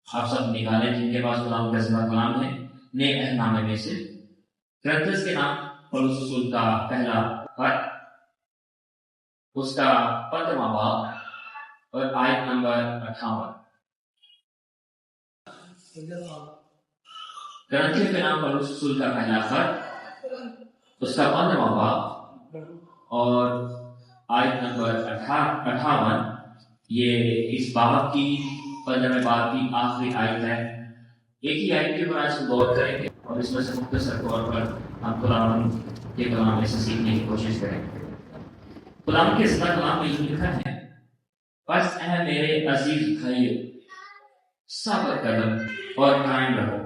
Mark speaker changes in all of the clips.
Speaker 1: آپ سب نکالیں جن کے پاس غلام کا زندہ کلام ہے نئے عہد نامے میں سے کرنتھس کے نام پولس رسول کا پہلا خط اس کا 15واں باب اور آیت نمبر 58۔ کرنتھس کے نام پولس رسول کا پہلا خط اس کا 15واں باب اور آیت نمبر 58۔ یہ اس باب کی 15ویں باب کی آخری آیت ہے۔ ایک ہی آیت کے اوپر آج ہم غور کریں گے اور اس میں سے مختصر طور پر ہم قرآن کے کلام میں سے سیکھنے کی کوشش کریں گے۔ قرآن کے زندہ کلام میں یہ لکھا ہے، پس اے میرے عزیز بھائیو صبر کرو اور قائم رہو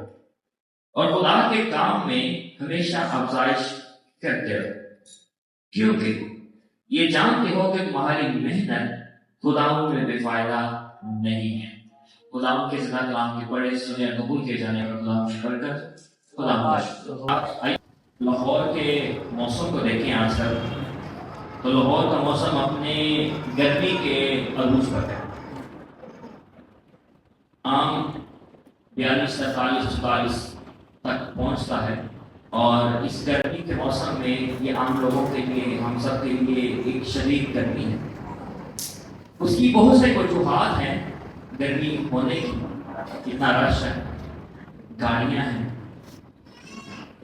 Speaker 1: اور خدا کے کام میں ہمیشہ افزائش کرتے رہو، کیونکہ یہ جانتے ہو کہ تمہاری محنت خداوند میں بے فائدہ نہیں ہے۔ خداوند کے زندہ کلام کے پڑھے سنے قبول کیے جانے پر خداوند کی برکت، خداوند کا شکر۔ لاہور کے موسم کو دیکھیں آج کل، تو لاہور کا موسم اپنے گرمی کے عروج پر ہے۔ عام 42 43 44 تک پہنچتا ہے، اور اس گرمی کے موسم میں یہ عام لوگوں کے لیے، ہم سب کے لیے ایک شدید گرمی ہے۔ اس کی بہت سے وجوہات ہیں گرمی ہونے کی، کتنا رش ہے، گاڑیاں ہیں،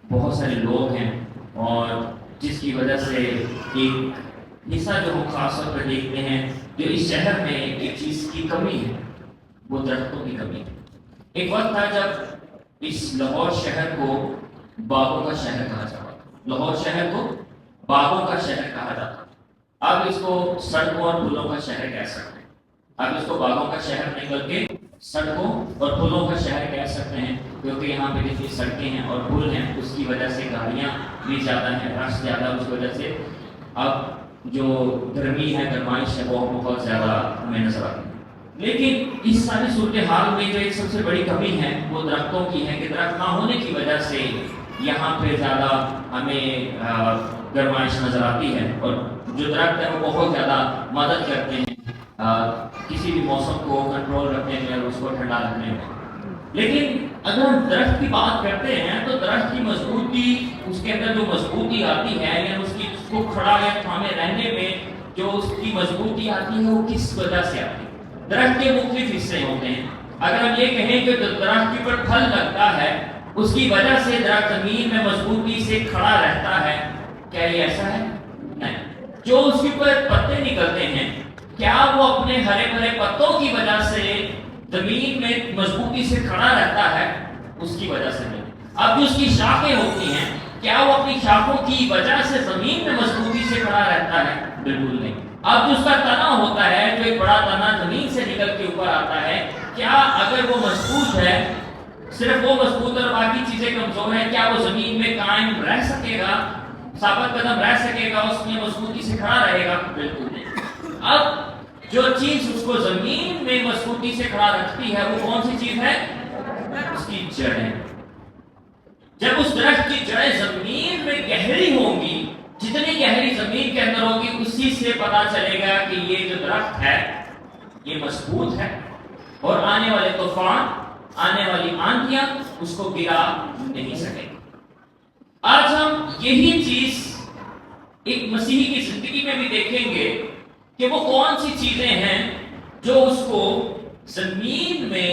Speaker 1: بہت سارے لوگ ہیں، اور جس کی وجہ سے ایک حصہ جو ہم خاص طور پر دیکھتے ہیں جو اس شہر میں ایک چیز کی کمی ہے، وہ درختوں کی کمی ہے۔ ایک وقت تھا جب اس لاہور شہر کو باغوں کا شہر کہا جاتا تھا، لاہور شہر کو باغوں کا شہر کہا جاتا تھا۔ اب اس کو سڑکوں اور پلوں کا شہر کہہ سکتے ہیں۔ اب اس کو باغوں کا شہر نہیں بلکہ سڑکوں اور پلوں کا شہر کہہ سکتے ہیں، کیونکہ یہاں پہ جتنی سڑکیں ہیں اور پل ہیں اس کی وجہ سے گاڑیاں بھی زیادہ ہیں، رش زیادہ، اس وجہ سے اب جو گرمی ہے، گرمائش ہے، وہ بہت زیادہ ہمیں نظر آتی ہے۔ لیکن اس ساری صورتحال میں جو ایک سب سے بڑی کمی ہے وہ درختوں کی ہے، کہ درخت نہ ہونے کی وجہ سے یہاں پہ زیادہ ہمیں گرمائش نظر آتی ہے، اور جو درخت ہے وہ بہت زیادہ مدد کرتے ہیں کسی بھی موسم کو کنٹرول رکھنے میں اور اس کو ٹھنڈا رکھنے میں۔ لیکن اگر ہم درخت کی بات کرتے ہیں تو درخت کی مضبوطی، اس کے اندر جو مضبوطی آتی ہے، یا اس کو کھڑا یا تھامے رہنے میں جو اس کی مضبوطی آتی ہے، وہ کس وجہ سے آتی ہے؟ درخت کے مختلف حصے ہوتے ہیں۔ اگر ہم یہ کہیں کہ درخت کے پر پھل لگتا ہے، اس کی وجہ سے درخت زمین میں مضبوطی سے کھڑا رہتا ہے، کیا یہ ایسا ہے؟ نہیں۔ جو اس کے پر پتے نکلتے ہیں، کیا وہ اپنے ہرے بھرے پتوں کی وجہ سے زمین میں مضبوطی سے کھڑا رہتا ہے؟ اس کی وجہ سے نہیں۔ اب جو اس کی شاخیں ہوتی ہیں، کیا وہ اپنی شاخوں کی وجہ سے زمین میں مضبوطی سے کھڑا رہتا ہے؟ بالکل نہیں۔ اب جو اس کا تنا ہوتا ہے، جو ایک بڑا تنا زمین سے نکل کے اوپر آتا ہے، کیا اگر وہ مضبوط ہے، صرف وہ مضبوط اور باقی چیزیں کمزور ہیں، کیا وہ زمین میں قائم رہ سکے گا، ثابت قدم رہ سکے گا، اس میں مضبوطی سے کھڑا رہے گا؟ بالکل نہیں۔ اب جو چیز اس کو زمین میں مضبوطی سے کھڑا رکھتی ہے وہ کون سی چیز ہے؟ اس کی جڑیں۔ جب اس درخت کی جڑیں زمین میں گہری ہوں گی، جتنی گہری زمین کے اندر ہوگی، اسی سے پتا چلے گا کہ یہ جو درخت ہے یہ مضبوط ہے، اور آنے والے طوفان، آنے والی آندھیاں اس کو گرا نہیں سکے۔ آج ہم یہی چیز ایک مسیحی کی زندگی میں بھی دیکھیں گے کہ وہ کون سی چیزیں ہیں جو اس کو زمین میں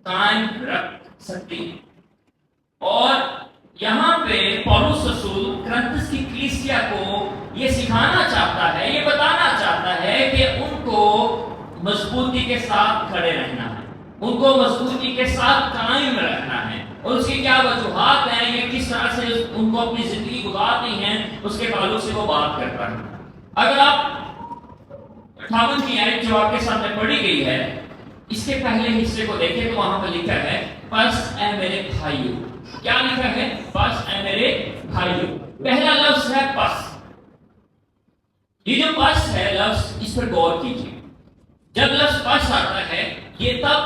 Speaker 1: قائم رکھ سکتی ہیں۔ اور یہاں پہ پولس رسول کرنتھس کی کلیسیا کو یہ سکھانا چاہتا ہے، یہ بتانا چاہتا ہے کہ ان کو مضبوطی کے ساتھ کھڑے رہنا ہے، ان کو مضبوطی کے ساتھ قائم رکھنا ہے، اور اس کی کیا وجوہات ہیں، یا کس طرح سے ان کو اپنی زندگی گزارنی ہے، اس کے تعلق سے وہ بات کرتا ہے۔ اگر آپ 58 کی آیت جو آپ کے سامنے پڑھی گئی ہے، اس کے پہلے حصے کو دیکھیں تو وہاں پر لکھا ہے، پس اے میرے بھائیو۔ کیا لکھا ہے؟ پس اے میرے بھائیو۔ پہلا لفظ ہے پس۔ یہ جو پس ہے لفظ، اس پر غور کیجیے۔ جب لفظ پس آتا ہے، یہ تب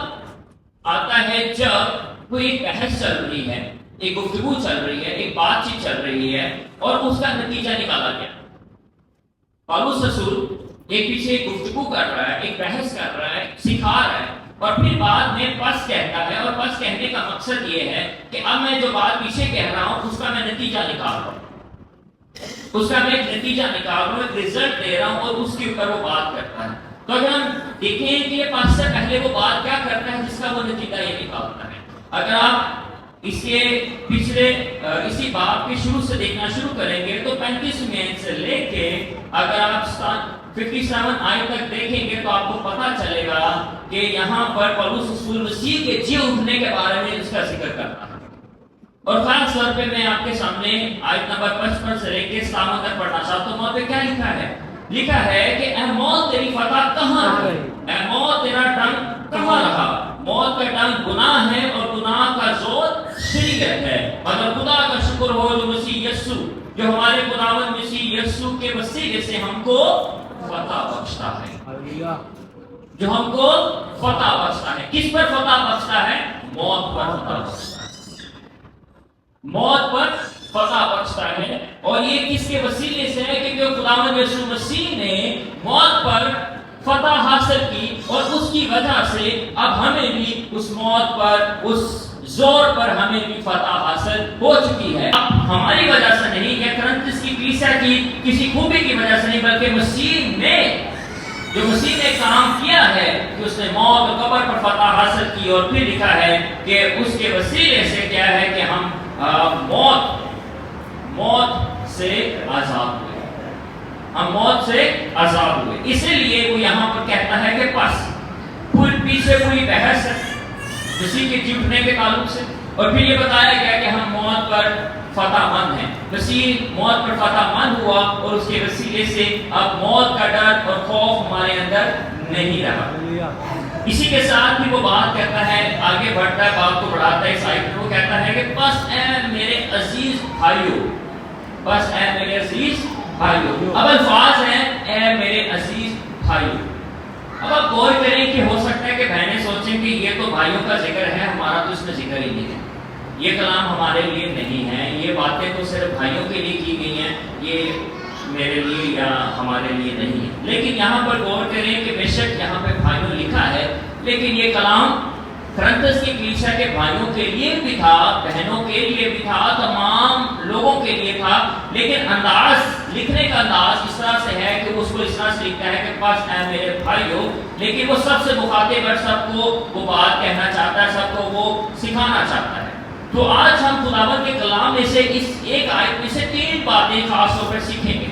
Speaker 1: آتا ہے جب کوئی ایک بحث چل رہی ہے، ایک گفتگو چل رہی ہے، ایک بات چیت چل رہی ہے، اور اس کا نتیجہ نکالا گیا۔ پولس رسول ایک پیچھے ایک گفتگو کر رہا ہے، ایک بحث کر رہا ہے، سکھا رہا ہے، اور پھر بعد میں پس کہتا مقصد یہ ہے کہ اب میں جو بات پیچھے کہہ رہا ہوں اس کا میں نتیجہ نکال رہا ہوں، اس کا میں ایک نتیجہ نکال رہا ہوں، ایک رزلٹ دے رہا ہوں، اور اس کے اوپر وہ بات کرتا ہے۔ تو اگر ہم دیکھیں کہ یہ پاس سے پہلے وہ بات کیا کرتا ہے جس کا وہ نتیجہ یہ نکالتا ہے، اگر آپ اس کے پچھلے اسی باب کے شروع سے دیکھنا شروع کریں گے تو 35 سے لے کے اگر آپ 57 آیت تک دیکھیں گے تو آپ کو پتا چلے گا کہ یہاں پر پولس رسول مسیح کے جی اٹھنے کے بارے میں اس کا ذکر کرتا ہے۔ اور خاص طور پہ میں آپ کے سامنے آیت نمبر 55 سے لے کے 57 تک پڑھنا چاہتا ہوں۔ وہاں پہ کیا لکھا ہے؟ لکھا ہے کہ اے موت تیری فتح کہاں ہے؟ اے موت تیرا ڈنگ کہاں رہا؟ موت کا ڈنگ گناہ ہے اور گناہ کا زور شریعت ہے، مگر خدا کا شکر ہو جو مسیح یسوع، جو ہمارے خداوند مسیح یسوع کے وسیلے سے ہم کو فتح بخشتا ہے، جو ہم کو فتح بخشتا ہے۔ کس پر فتح بخشتا ہے؟ موت پر فتح بخشتا ہے، موت پر فتح بخشتا ہے۔ اور یہ کس کے وسیلے سے ہے؟ کیونکہ خداوند یسوع مسیح نے موت پر فتح حاصل کی، اور اس کی وجہ سے اب ہمیں بھی اس موت پر، اس زور پر ہمیں بھی فتح حاصل ہو چکی ہے۔ اب ہماری وجہ سے نہیں، یا کرنتس کی کلیسیا کی کسی خوبی کی وجہ سے نہیں، بلکہ مسیح نے جو مسیح نے کام کیا ہے کہ اس نے موت اور قبر پر فتح حاصل کی، اور پھر لکھا ہے کہ اس کے وسیلے سے کیا ہے کہ ہم موت سے آزاد ہوئے، ہم موت سے آزاد ہوئے۔ اسی لیے وہ یہاں پر کہتا ہے کہ بس پیچھے پوری بحث ہے مسیح کے جی اٹھنے کے تعلق سے، اور پھر یہ بتایا گیا کہ ہم موت پر فتح مند ہیں۔ مسیح موت پر فتح مند ہوا، اور اس کے وسیلے سے اب موت کا ڈر اور خوف ہمارے اندر نہیں رہا۔ اسی کے ساتھ بھی وہ بات کہتا ہے، آگے بڑھتا ہے، بات کو بڑھاتا ہے اس آیت میں، وہ کہتا ہے کہ بس اے میرے عزیز بھائیو، بس اے میرے عزیز بھائیو۔ اب الفاظ ہیں اے میرے عزیز بھائیو۔ اب آپ غور کریں کہ ہو سکتا ہے کہ بہنیں سوچیں کہ یہ تو بھائیوں کا ذکر ہے، ہمارا تو اس میں ذکر ہی نہیں ہے، یہ کلام ہمارے لیے نہیں ہے، یہ باتیں تو صرف بھائیوں کے لیے کی گئی ہیں، یہ میرے لیے یا ہمارے لیے نہیں ہے۔ لیکن یہاں پر غور کریں کہ بے شک یہاں پہ بھائیوں لکھا ہے، لیکن یہ کلام کرنتس کی کلیسیا کے بھائیوں کے لیے بھی تھا، بہنوں کے لیے بھی تھا، تمام لوگوں کے لیے تھا، لیکن انداز، لکھنے کا انداز اس طرح سے ہے کہ اس کو اس طرح سے لکھتا ہے کہ بس اے میرے بھائیو، لیکن وہ سب سے مخاطب ہے، سب کو وہ بات کہنا چاہتا ہے، سب کو وہ سکھانا چاہتا ہے۔ تو آج ہم خداوند کے کلام میں سے اس ایک آیت میں سے 3 باتیں خاص طور پر سیکھیں گے،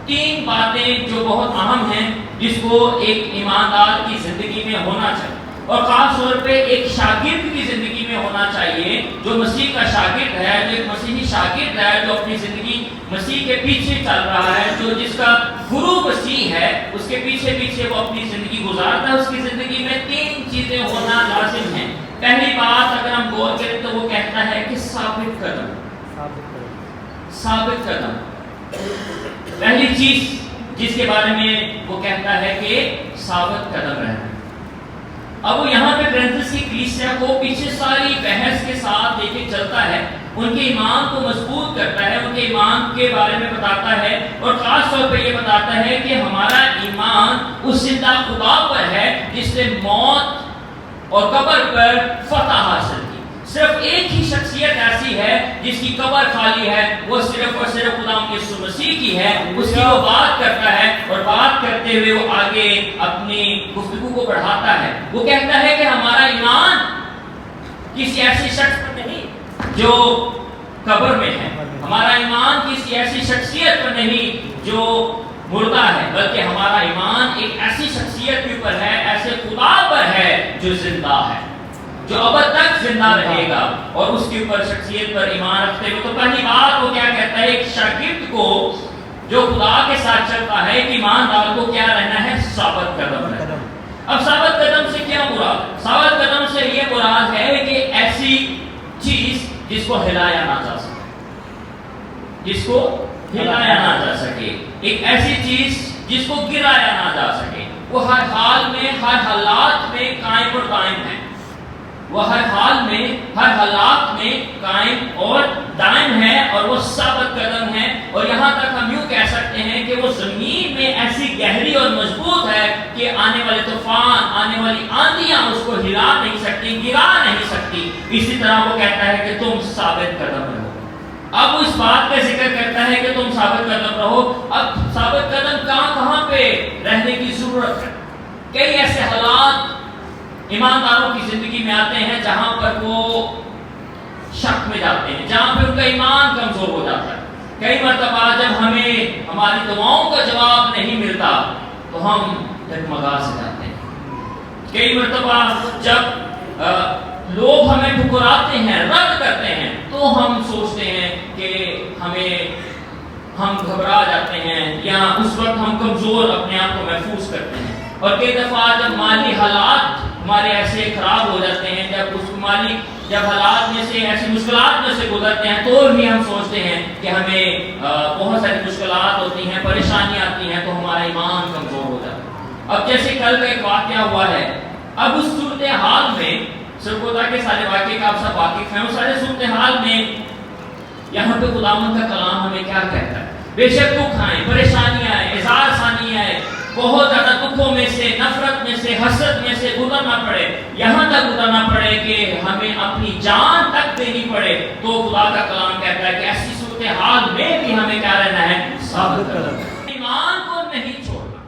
Speaker 1: 3 باتیں جو بہت اہم ہیں، جس کو ایک ایماندار کی زندگی میں ہونا چاہیے، اور خاص طور پہ ایک شاگرد کی زندگی میں ہونا چاہیے، جو مسیح کا شاگرد ہے، جو ایک مسیحی شاگرد ہے، جو اپنی زندگی مسیح کے پیچھے چل رہا ہے، جو جس کا گرو مسیح ہے، اس کے پیچھے پیچھے وہ اپنی زندگی گزارتا ہے۔ اس کی زندگی میں 3 چیزیں ہونا لازم ہیں۔ پہلی بات اگر ہم غور کریں تو وہ کہتا ہے کہ ثابت قدم، ثابت قدم۔ پہلی چیز جس کے بارے میں وہ کہتا ہے کہ ثابت قدم رہنا۔ اب وہ یہاں پہ کرنتس کی کلیسیا کو پیچھے ساری بحث کے ساتھ لے کے چلتا ہے، ان کے ایمان کو مضبوط کرتا ہے، ان کے ایمان کے بارے میں بتاتا ہے، اور خاص طور پہ یہ بتاتا ہے کہ ہمارا ایمان اس زندہ خدا پر ہے جس نے موت اور قبر پر فتح حاصل کی۔ صرف ایک ہی شخصیت ایسی ہے جس کی قبر خالی ہے، وہ صرف اور صرف خداوند یسوع مسیح کی ہے۔ اس کی وہ بات کرتا ہے، اور بات کرتے ہوئے وہ آگے اپنی گفتگو کو بڑھاتا ہے۔ وہ کہتا ہے کہ ہمارا ایمان کسی ایسی شخص پر نہیں جو قبر میں ہے، ہمارا ایمان کسی ایسی شخصیت پر نہیں جو مردہ ہے، بلکہ ہمارا ایمان ایک ایسی شخصیت کے اوپر ہے، ایسے خدا پر ہے جو زندہ ہے، جو اب تک زندہ رہے گا، اور اس کے اوپر شخصیت پر ایمان رکھتے ہوئے۔ تو پہلی بات وہ کیا کہتا ہے؟ ایک شاگرد کو جو خدا کے ساتھ چلتا ہے، ایک ایماندار کو کیا رہنا ہے؟ ثابت قدم رہنا۔ اب ثابت قدم سے کیا مراد؟ ثابت قدم سے یہ مراد ہے کہ ایسی چیز جس کو ہلایا نہ جا سکے، جس کو ہلایا نہ جا سکے، ایک ایسی چیز جس کو گرایا نہ جا سکے، وہ ہر حال میں، ہر حالات میں قائم اور دائم ہے، وہ ہر حال میں، ہر حالات میں قائم اور دائم ہے، اور وہ ثابت قدم ہے۔ اور یہاں تک ہم یوں کہہ سکتے ہیں کہ وہ زمین میں ایسی گہری اور مضبوط ہے کہ آنے والے طوفان، آنے والی آندیاں اس کو ہلا نہیں سکتی، گرا نہیں سکتی۔ اسی طرح وہ کہتا ہے کہ تم ثابت قدم رہو. اب اس بات کا ذکر کرتا ہے کہ تم ثابت قدم رہو. اب ثابت قدم کہاں پہ رہنے کی ضرورت ہے؟ کئی ایسے حالات ایمانداروں کی زندگی میں آتے ہیں جہاں پر وہ شک میں جاتے ہیں، جہاں پہ ان کا ایمان کمزور ہو جاتا ہے. کئی مرتبہ جب ہمیں ہماری دعاؤں کا جواب نہیں ملتا تو ہم ڈگمگا سے جاتے ہیں. کئی مرتبہ جب لوگ ہمیں ٹھکراتے ہیں، رد کرتے ہیں، تو ہم سوچتے ہیں کہ ہم گھبرا جاتے ہیں یا اس وقت ہم کمزور اپنے آپ کو محفوظ کرتے ہیں. اور کئی دفعہ جب مالی حالات ہمارے ایسے خراب ہو جاتے ہیں، جب حالات میں سے ایسی مشکلات میں سے گزرتے ہیں، تو بھی ہم سوچتے ہیں کہ ہمیں بہت ساری مشکلات ہوتی ہیں، پریشانیاں آتی ہیں، تو ہمارا ایمان کمزور ہو جاتا ہے. اب جیسے کل کا ایک واقعہ ہوا ہے، اب اس صورتحال میں سب کو تاکہ سارے واقعے کا آپ سب واقف ہیں، اس سارے صورتحال میں یہاں پہ خداوند کا کلام ہمیں کیا کہتا ہے؟ بے شک دکھ آئیں، پریشانیاں آئیں، اعزار ثانی آئے، بہت زیادہ دکھوں میں سے، نفرت میں سے، حسد میں سے گزرنا پڑے، یہاں تک گزرنا پڑے کہ ہمیں اپنی جان تک دینی پڑے، تو خدا کا کلام کہتا ہے کہ ایسی صورتحال میں بھی ہمیں کیا رہنا ہے؟ ثابت قدم. ایمان کو نہیں چھوڑنا،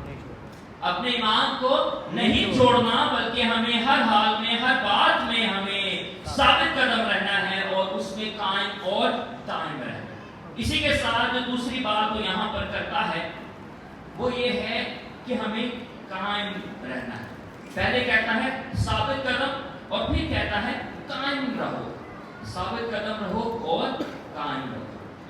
Speaker 1: اپنے ایمان کو نہیں چھوڑنا، بلکہ ہمیں ہر حال میں، ہر بات میں ہمیں ثابت قدم رہنا ہے اور اس میں قائم اور دائم رہنا. اسی کے ساتھ جو دوسری بات وہ یہاں پر کرتا ہے وہ یہ ہے کہ ہمیں قائم رہنا ہے. پہلے کہتا ہے ثابت قدم اور پھر کہتا ہے قائم رہو. ثابت قدم رہو اور قائم رہو.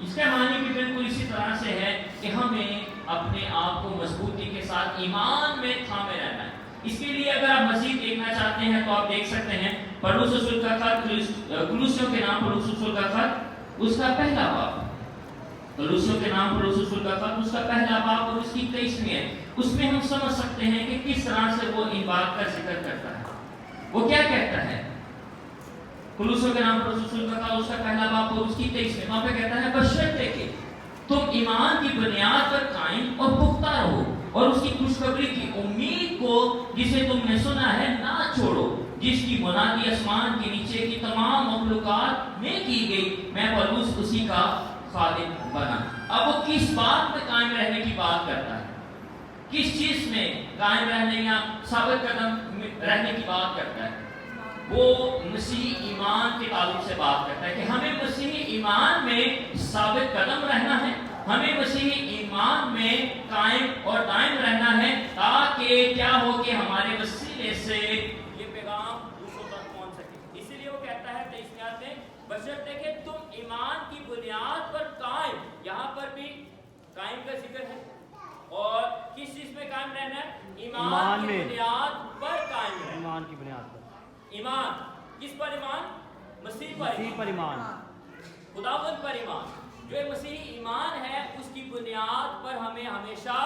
Speaker 1: اس کا معنی بھی بالکل اسی طرح سے ہے کہ ہمیں اپنے آپ کو مضبوطی کے ساتھ ایمان میں تھامے رہنا ہے. اس کے لیے اگر آپ مزید دیکھنا چاہتے ہیں تو آپ دیکھ سکتے ہیں پولس رسول کا خط، کولوسیوں کے نام پولس رسول کا خط، اس کا پہلا باب، کولوسیوں کے نام پولس رسول کا خط، اس کا پہلا باب اور اس کی 23ویں ہے. اس میں ہم سمجھ سکتے ہیں کہ کس طرح سے وہ ان بات کا ذکر کرتا ہے. وہ کیا کہتا ہے؟ کولوسیوں کے نام پولس رسول کا خط، اس کا پہلا باب اور اس کی 23ویں، وہاں پہ کہتا ہے بشرطے کہ تم ایمان کی بنیاد پر قائم اور پختہ رہو اور اس کی خوشخبری کی امید کو جسے تم نے سنا ہے نہ چھوڑو، جس کی بنیادی آسمان کے نیچے کی تمام مخلوقات میں کی گئی. میں پولس اسی کا خادم بنا. اب وہ کس بات میں قائم رہنے کی بات کرتا ہے؟ کس چیز میں قائم رہنے یا ثابت قدم رہنے کی بات کرتا ہے؟ وہ مسیحی ایمان کے تعلق سے بات کرتا ہے کہ ہمیں مسیحی ایمان میں ثابت قدم رہنا ہے، ہمیں مسیحی ایمان میں قائم اور دائم رہنا ہے، تاکہ کیا ہو کہ ہمارے وسیلے سے یہ پیغام دوسروں تک پہنچ سکے. اسی لیے وہ کہتا ہے 23 آیت میں بشرطے کہ تم ایمان کی بنیاد پر قائم. یہاں پر بھی قائم کا ذکر ہے اور کس چیز پہ قائم رہنا ہے؟ ایمان کی بنیاد پر قائم رہنا. ایمان کی بنیاد پر. ایمان کس پر؟ ایمان مسیح پر ایمان، خداوند پر ایمان. جو مسیحی ایمان ہے اس کی بنیاد پر ہمیں ہمیشہ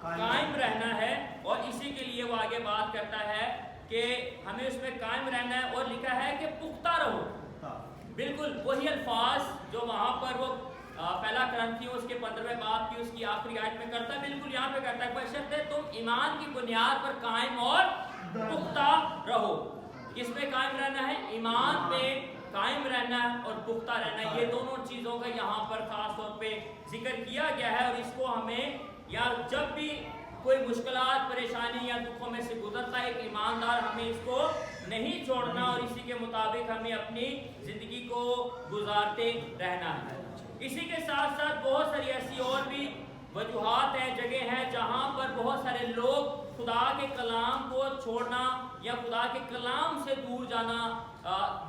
Speaker 1: قائم رہنا ہے. اور اسی کے لیے وہ آگے بات کرتا ہے کہ ہمیں اس میں قائم رہنا ہے، اور لکھا ہے کہ پختہ رہو. بالکل وہی الفاظ جو وہاں پر وہ پہلا کرنتھیوں اس کے 15ویں باب کی اس کی آخری آیت میں کرتا ہے، بالکل یہاں پہ کرتا ہے بشرطے تم ایمان کی بنیاد پر قائم اور پختہ رہو. کس پہ قائم رہنا ہے؟ ایمان پہ قائم رہنا ہے اور پختہ رہنا ہے. یہ دونوں چیزوں کا یہاں پر خاص طور پہ ذکر کیا گیا ہے، اور اس کو ہمیں یا جب بھی کوئی مشکلات، پریشانی یا دکھوں میں سے گزرتا ہے ایک ایماندار، ہمیں اس کو نہیں چھوڑنا اور اسی کے مطابق ہمیں اپنی زندگی کو گزارتے رہنا ہے. اسی کے ساتھ ساتھ بہت ساری ایسی اور بھی وجوہات ہیں، جگہ ہیں جہاں پر بہت سارے لوگ خدا کے کلام کو چھوڑنا یا خدا کے کلام سے دور جانا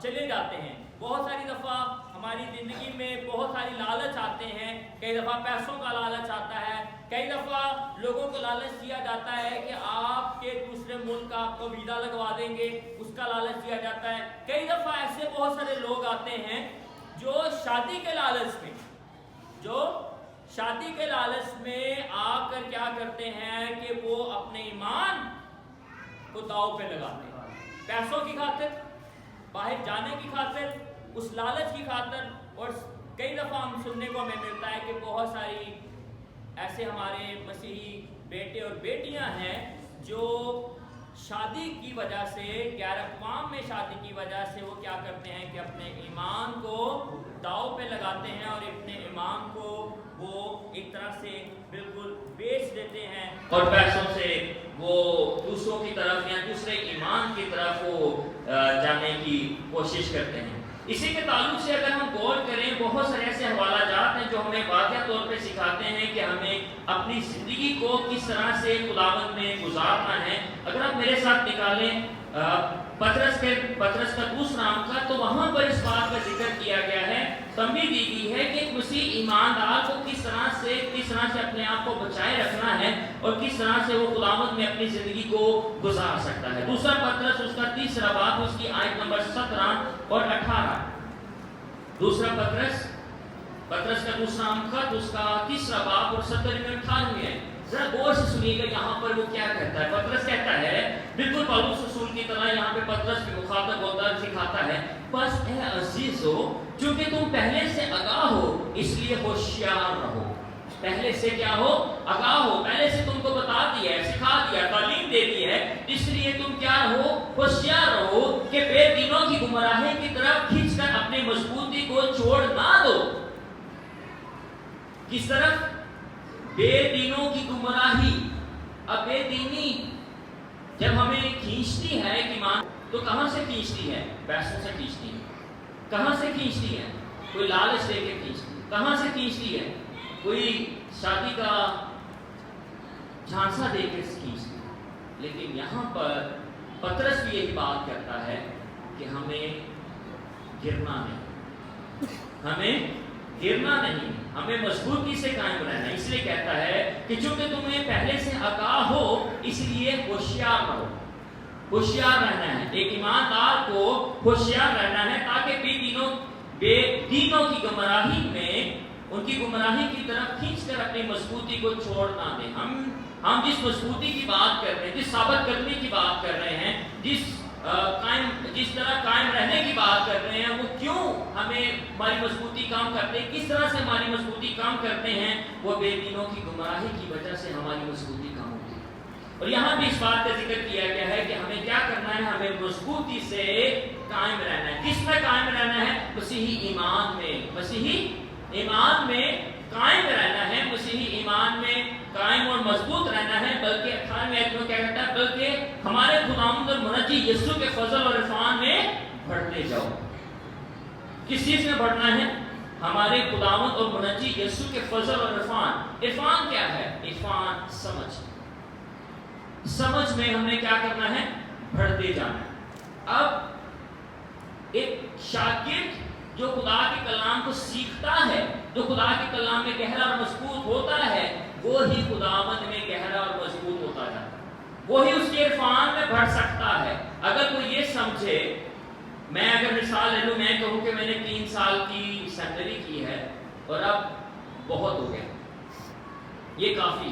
Speaker 1: چلے جاتے ہیں. بہت ساری دفعہ ہماری زندگی میں بہت ساری لالچ آتے ہیں. کئی دفعہ پیسوں کا لالچ آتا ہے، کئی دفعہ لوگوں کو لالچ دیا جاتا ہے کہ آپ کے دوسرے ملک کا آپ کو ویزا لگوا دیں گے، اس کا لالچ دیا جاتا ہے. کئی دفعہ ایسے بہت سارے لوگ آتے ہیں جو شادی کے لالچ میں آ کر کیا کرتے ہیں کہ وہ اپنے ایمان کو داؤ پہ لگاتے ہیں، پیسوں کی خاطر، باہر جانے کی خاطر، اس لالچ کی خاطر. اور کئی دفعہ ہم سننے کو ہمیں ملتا ہے کہ بہت ساری ایسے ہمارے مسیحی بیٹے اور بیٹیاں ہیں جو
Speaker 2: شادی کی وجہ سے، غیر اقوام میں شادی کی وجہ سے وہ کیا کرتے ہیں کہ اپنے ایمان کو داؤ پہ لگاتے ہیں اور اپنے ایمان کو وہ ایک طرح سے بالکل بیچ دیتے ہیں
Speaker 1: اور پیسوں سے وہ دوسروں کی طرف یا دوسرے ایمان کی طرف وہ جانے کی کوشش کرتے ہیں۔ اسی کے تعلق سے اگر ہم غور کریں، بہت سارے ایسے حوالہ جات ہیں جو ہمیں واضح طور پہ سکھاتے ہیں کہ ہمیں اپنی زندگی کو کس طرح سے خداوند میں گزارنا ہے۔ اگر آپ میرے ساتھ نکالیں پطرس کا دوسرا کا، تو وہاں پر اس بات کا ذکر کیا گیا ہے، تنبیہ دی گئی ہے کہ مسیح ایماندار کو کس طرح سے اپنے آپ کو بچائے رکھنا ہے اور کس طرح سے وہ خداوند میں اپنی زندگی کو گزار سکتا ہے۔ دوسرا پطرس اس کا تیسرا باب، اس کی آیت نمبر 17 اور 18۔ دوسرا پطرس کا دوسرا خط، اس کا تیسرا باب اور 17 اور 18 ہے۔ ذرا غور سے سنیے گا یہاں پر وہ کیا کہتا ہے۔ پطرس کہتا ہے، بالکل پولس رسول کی طرح یہاں پہ پطرس بھی مخاطب ہوتا ہے، سکھاتا ہے، بس اے عزیزو، چونکہ تم پہلے سے آگاہ ہو اس لیے ہوشیار رہو۔ پہلے سے کیا ہو؟ آگاہ ہو، پہلے سے تم کو بتا دیا ہے، سکھا دیا، تعلیم دے دی ہے، اس لیے تم کیا رہو؟ ہوشیار رہو کہ بے دینوں کی گمراہی کی طرف کھینچ کر اپنی مضبوطی کو چھوڑ نہ دو۔ کس طرف؟ بے دینوں کی گمراہی۔ اب بے دینی جب ہمیں کھینچتی ہے ایمان، تو کہاں سے کھینچتی ہے؟ پیسوں سے کھینچتی ہے۔ کہاں سے کھینچتی ہے؟ کوئی لالچ دے کے کھینچتی ہے۔ کہاں سے کھینچتی ہے؟ کوئی شادی کا جھانسا دے کے کھینچتی ہے۔ لیکن یہاں پر پطرس بھی یہی بات کرتا ہے کہ ہمیں گرنا نہیں، ہمیں مضبوطی سے قائم رہنا ہے۔ اس لیے کہتا ہے کہ چونکہ تمہیں پہلے سے آگاہ ہو اس لیے ہوشیار رہو۔ ہوشیار رہنا ہے، ایک ایماندار کو ہوشیار رہنا ہے تاکہ بے دینوں کی گمراہی میں ان کی گمراہی کی طرف کھینچ کر اپنی مضبوطی کو چھوڑ نہ دیں۔ ہم جس مضبوطی کی بات کر رہے ہیں، جس ثابت کرنے کی بات کر رہے ہیں، جس طرح قائم رہنے کی بات کر رہے ہیں، وہ کیوں ہمیں ہماری مضبوطی کام کرتے ہیں، کس طرح سے ہماری مضبوطی کام کرتے ہیں؟ وہ بے دینوں کی گمراہی کی وجہ سے ہماری مضبوطی کام ہوتی ہے۔ اور یہاں بھی اس بات کا ذکر کیا گیا ہے کہ ہمیں کیا کرنا ہے؟ ہمیں مضبوطی سے قائم رہنا ہے۔ کس میں قائم رہنا ہے؟ مسیحی ایمان میں قائم رہنا ہے، مسیحی ایمان میں قائم اور مضبوط رہنا ہے۔ بلکہ 18ویں آیت میں کیا کہتا ہے؟ بلکہ ہمارے خداوند اور منجی یسوع کے فضل اور عرفان میں بڑھتے جاؤ۔ کس چیز میں بڑھنا ہے؟ ہمارے خداوند اور منجی یسوع کے فضل اور عرفان۔ عرفان کیا ہے؟ عرفان سمجھ میں ہم نے کیا کرنا ہے؟ بڑھتے جانا ہے۔ اب ایک شاگرد جو خدا کے کلام کو سیکھتا ہے، جو خدا کے کلام میں گہرا اور مضبوط ہوتا ہے، وہی خداوند میں گہرا اور مضبوط ہوتا جاتا ہے، وہی اس کے عرفان میں بڑھ سکتا ہے۔ اگر کوئی یہ سمجھے، میں اگر مثال لے لوں، میں کہوں کہ میں نے 3 سال کی سیکنڈری کی ہے اور اب بہت ہو گیا، یہ کافی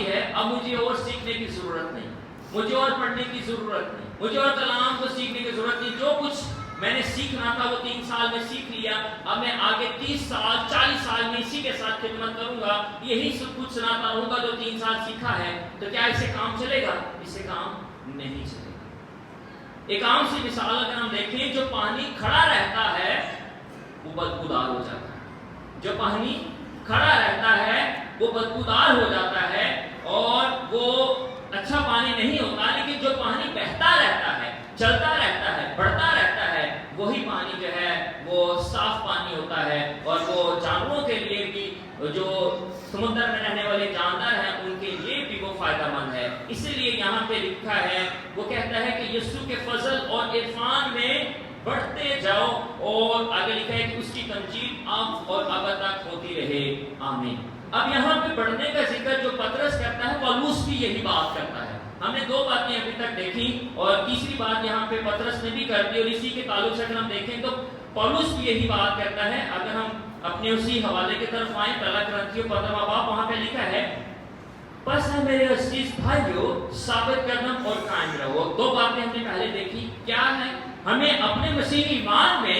Speaker 1: ہے، اب مجھے اور سیکھنے کی ضرورت نہیں، مجھے اور پڑھنے کی ضرورت نہیں، مجھے اور کلام کو سیکھنے کی ضرورت نہیں، جو کچھ میں نے سیکھنا تھا وہ 3 سال میں سیکھ لیا، اب میں آگے 30 سال 40 سال میں اسی کے ساتھ خدمت کروں گا، یہی سب کچھ سناتا رہوں گا جو 3 سال سیکھا ہے۔ تو کیا اس سے کام چلے گا؟ اس سے کام نہیں چلے گا۔ ایک عام سی مثال اگر ہم دیکھیں، جو پانی کھڑا رہتا ہے وہ بدبودار ہو جاتا ہے، جو پانی کھڑا رہتا ہے وہ بدبودار ہو جاتا ہے اور وہ اچھا پانی نہیں ہوتا۔ لیکن جو پانی بہتا رہتا ہے، چلتا رہتا ہے، بڑھتا رہتا ہے، وہی پانی جو ہے وہ صاف پانی ہوتا ہے، اور وہ جانوروں کے لیے بھی، جو سمندر میں رہنے والے جاندار ہیں ان کے لیے بھی وہ فائدہ مند ہے۔ اسی لیے یہاں پہ لکھا ہے، وہ کہتا ہے کہ یسوع کے فضل اور عرفان میں بڑھتے جاؤ، اور آگے لکھا ہے کہ اس کی تمجید اب اور ابد تک ہوتی رہے، آمین۔ اب یہاں پہ بڑھنے کا ذکر جو پطرس کرتا ہے، پولس بھی یہی بات کرتا ہے۔ ہم نے 2 باتیں ابھی تک دیکھی، اور تیسری بات یہاں پہ پطرس نے بھی کر دی، اور اسی کے تعلق سے اگر ہم دیکھیں تو پولس بھی یہی بات کرتا ہے۔ اگر ہم اپنے اسی حوالے کی طرف آئیں، پہلا کرنتھیوں 15واں باب، وہاں پہ لکھا ہے، بس ہے میرے عزیز بھائیو، ثابت قدم اور قائم رہو۔ 2 باتیں ہم نے پہلے دیکھی، کیا ہے؟ ہمیں اپنے مسیحی ایمان میں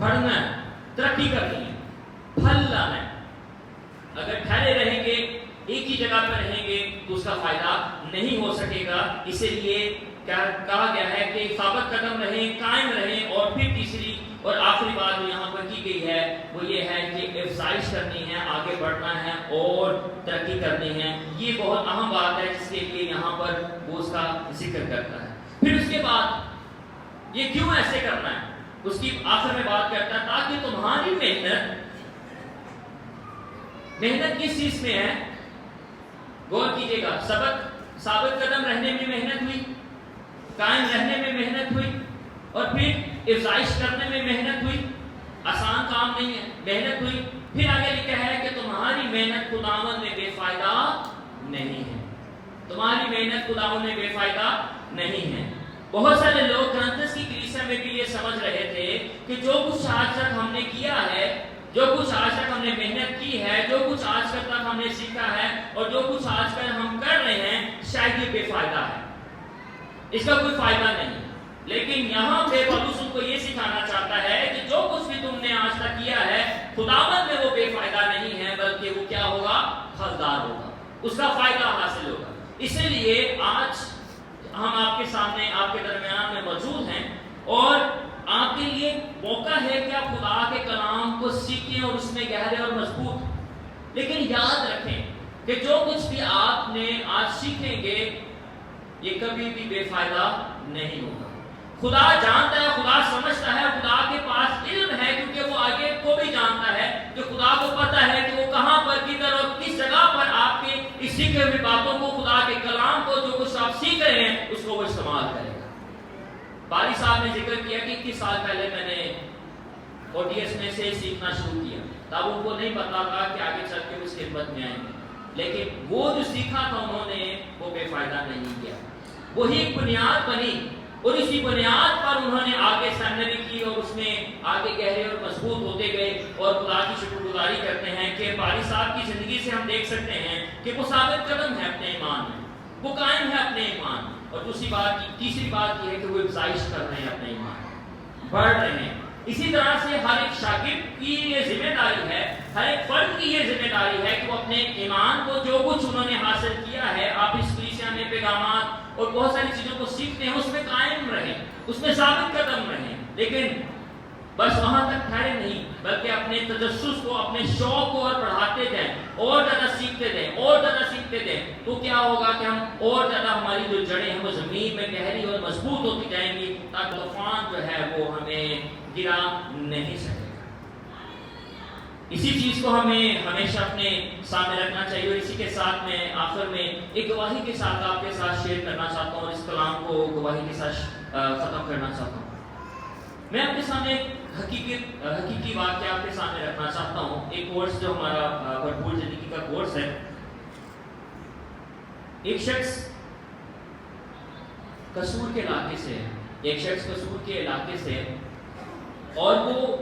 Speaker 2: بڑھنا ہے، ترقی کرنی ہے، پھل لانا ہے۔ اگر ٹھہرے رہیں گے، ایک ہی جگہ پر رہیں گے تو اس کا فائدہ نہیں ہو سکے گا۔ اسی لیے کیا کہا گیا ہے کہ ثابت قدم رہیں، قائم رہیں۔ اور پھر تیسری اور آخری بات جو یہاں پر کی گئی ہے وہ یہ ہے کہ افزائش کرنی ہے، آگے بڑھنا ہے اور ترقی کرنی ہے۔ یہ بہت اہم بات ہے جس کے لیے یہاں پر وہ اس کا ذکر کرتا ہے۔ پھر اس کے بعد یہ کیوں ایسے کرنا ہے اس کی آخر میں بات کرتا ہے، تاکہ تمہاری محنت کس چیز میں ہے؟ غور کیجئے گا، ثابت قدم رہنے میں محنت ہوئی، قائم رہنے میں محنت ہوئی، اور پھر افزائش کرنے میں محنت ہوئی۔ آسان کام نہیں ہے، محنت ہوئی۔ پھر آگے لکھا ہے کہ تمہاری محنت خداوند میں بے فائدہ نہیں ہے، تمہاری محنت خداوند میں بے فائدہ نہیں ہے۔ بہت سارے لوگ کرنتھس کی کلیسیا میں بھی یہ سمجھ رہے تھے کہ جو کچھ آج تک ہم نے کیا ہے، جو کچھ آج تک ہم نے محنت کی ہے، جو کچھ آج تک ہم نے سیکھا ہے، اور جو کچھ آج کل ہم کر رہے ہیں، شاید یہ بے فائدہ ہے، اس کا کوئی فائدہ نہیں۔ لیکن یہاں پہ پولس ان کو یہ سکھانا چاہتا ہے کہ جو کچھ بھی تم نے آج تک کیا ہے خداوند میں وہ بے فائدہ نہیں ہے، بلکہ وہ کیا ہوگا؟ پھلدار ہوگا، اس کا فائدہ حاصل ہوگا۔ اسی لیے آج ہم آپ کے سامنے، آپ کے درمیان میں موجود ہیں، اور آپ کے لیے موقع ہے کہ آپ خدا کے کلام کو سیکھیں اور اس میں گہرے اور مضبوط۔ لیکن یاد رکھیں کہ جو کچھ بھی آپ نے آج سیکھیں گے یہ کبھی بھی بے فائدہ نہیں ہوگا۔ خدا جانتا ہے، خدا سمجھتا ہے، خدا کے پاس علم ہے، کیونکہ وہ آگے کو بھی جانتا ہے کہ خدا کو پتا ہے کہ وہ کہاں پر، کدھر اور کس جگہ پر آپ کے اس سیکھے ہوئے باتوں کو، خدا کے کلام کو، جو کچھ آپ سیکھ رہے ہیں اس کو وہ استعمال کرے گا۔ باری صاحب نے ذکر کیا کہ 21 سال پہلے میں نے اوڈیس میں سے سیکھنا شروع کیا، تب ان کو نہیں پتا تھا کہ آگے چل کے اس خدمت میں آئیں گے، لیکن وہ جو سیکھا تھا انہوں نے وہ بے فائدہ نہیں کیا، وہی ایک بنیاد بنی، اور اسی بنیاد پر انہوں نے آگے سیمنری کی اور اس میں آگے گہرے اور مضبوط ہوتے گئے، اور خدا کی شکر گزاری کرتے ہیں کہ باری صاحب کی زندگی سے ہم دیکھ سکتے ہیں کہ وہ ثابت قدم ہے اپنے ایمان میں، وہ قائم ہے اپنے ایمان میں۔ اور تیسری بات یہ ہے کہ وہ افزائش کر رہے ہیں اپنے ایمان میں، بڑھ رہے ہیں۔ اسی طرح سے ہر ایک شاگرد کی یہ ذمہ داری ہے، ہر ایک فرد کی یہ ذمہ داری ہے کہ وہ اپنے ایمان کو، جو کچھ انہوں نے حاصل کیا ہے، آپ اس کلیسیا میں پیغامات اور بہت ساری چیزوں کو سیکھتے ہیں، اس میں قائم رہیں، اس میں ثابت قدم رہیں، لیکن بس وہاں تک ٹھہرے نہیں، بلکہ اپنے تجسس کو، اپنے شوق کو اور بڑھاتے جائیں، اور زیادہ سیکھتے جائیں، اور زیادہ سیکھتے جائیں۔ تو کیا ہوگا کہ ہم اور زیادہ، ہماری جو جڑیں ہیں وہ زمین میں گہری اور مضبوط ہوتی جائیں گی، تاکہ طوفان جو ہے وہ ہمیں گرا نہیں سکے۔ اسی چیز کو ہمیں ہمیشہ اپنے سامنے رکھنا چاہیے، اور اسی کے ساتھ میں آخر میں ایک گواہی کے ساتھ آپ کے ساتھ شیئر کرنا چاہتا ہوں، اور اس کلام کو گواہی کے ساتھ ختم کرنا چاہتا ہوں۔ میں آپ کے سامنے ایک حقیقی واقعہ آپ کے سامنے رکھنا چاہتا ہوں، ایک کورس جو ہمارا بھرپور زندگی کا کورس ہے۔ ایک شخص قصور کے علاقے سے ہے، اور وہ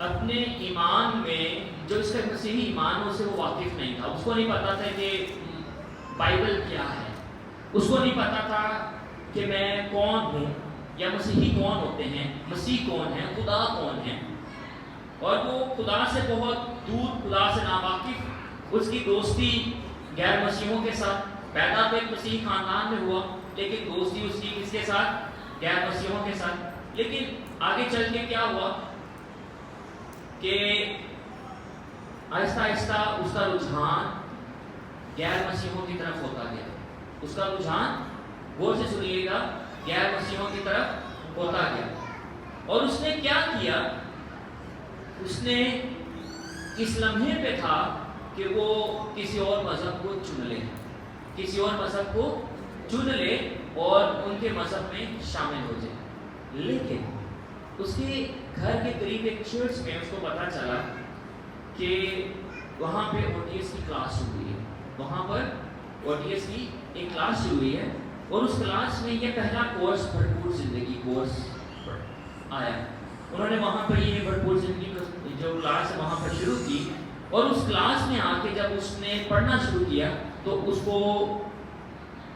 Speaker 2: اپنے ایمان میں، جو اس کا مسیحی ایمان اسے وہ واقف نہیں تھا، اس کو نہیں پتا تھا کہ بائبل کیا ہے، اس کو نہیں پتا تھا کہ میں کون ہوں، یا مسیحی کون ہوتے ہیں، مسیح کون ہے، خدا کون ہے، اور وہ خدا سے بہت دور، خدا سے ناواقف۔ اس کی دوستی غیر مسیحوں کے ساتھ، پیدا تو ایک مسیحی خاندان میں ہوا، لیکن دوستی اس کی کس کے ساتھ؟ غیر مسیحوں کے ساتھ۔ لیکن آگے چل کے کیا ہوا کہ آہستہ آہستہ اس کا رجحان غیر مسیحوں کی طرف ہوتا گیا، اس کا رجحان، غور سے سنیے گا، غیر مسیحوں کی طرف ہوتا گیا۔ اور اس نے کیا کیا؟ اس نے اس لمحے پہ تھا کہ وہ کسی اور مذہب کو چن لے، کسی اور مذہب کو چن لے اور ان کے مذہب میں شامل ہو جائے۔ لیکن اس کے گھر کے قریب ایک چرچ میں اس کو پتا چلا کہ وہاں پہ اوڈیس کی کلاس ہوئی ہے، وہاں پر اوڈیس کی ایک کلاس ہوئی ہے، اور اس کلاس میں یہ پہلا کورس بھرپور زندگی کورس آیا۔ انہوں نے وہاں پر یہ بھرپور زندگی جو کلاس ہے وہاں پر شروع کی، اور اس کلاس میں آ کے جب اس نے پڑھنا شروع کیا تو اس کو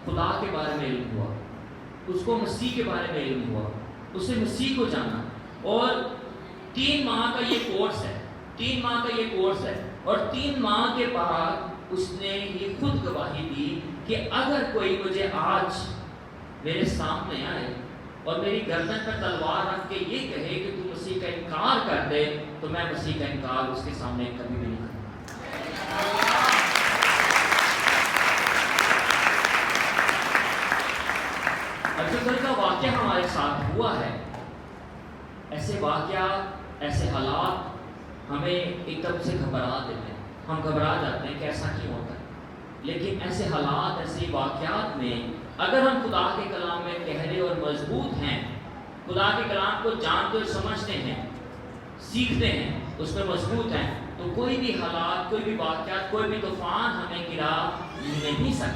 Speaker 2: خدا کے بارے میں علم ہوا، اس کو مسیح کے بارے میں علم ہوا، اس نے مسیح کو جانا، اور
Speaker 1: 3 ماہ کا یہ کورس ہے، 3 ماہ کا یہ کورس ہے، اور 3 ماہ کے بعد اس نے یہ خود گواہی دی کہ اگر کوئی مجھے آج میرے سامنے آئے اور میری گردن پر تلوار رکھ کے یہ کہے کہ تو مسیح کا انکار کر دے، تو میں مسیح کا انکار اس کے سامنے کبھی بھی نہیں کروں۔ اجودھر کا واقعہ ہمارے ساتھ ہوا ہے۔ ایسے واقعات، ایسے حالات ہمیں ایک دم سے گھبرا دیتے ہیں، ہم گھبرا جاتے ہیں کہ ایسا کیوں ہوتا ہے۔ لیکن ایسے حالات، ایسے واقعات میں اگر ہم خدا کے کلام میں گہرے اور مضبوط ہیں، خدا کے کلام کو جانتے اور سمجھتے ہیں، سیکھتے ہیں، اس میں مضبوط ہیں، تو کوئی بھی حالات، کوئی بھی واقعات، کوئی بھی طوفان ہمیں گرا نہیں سکتا۔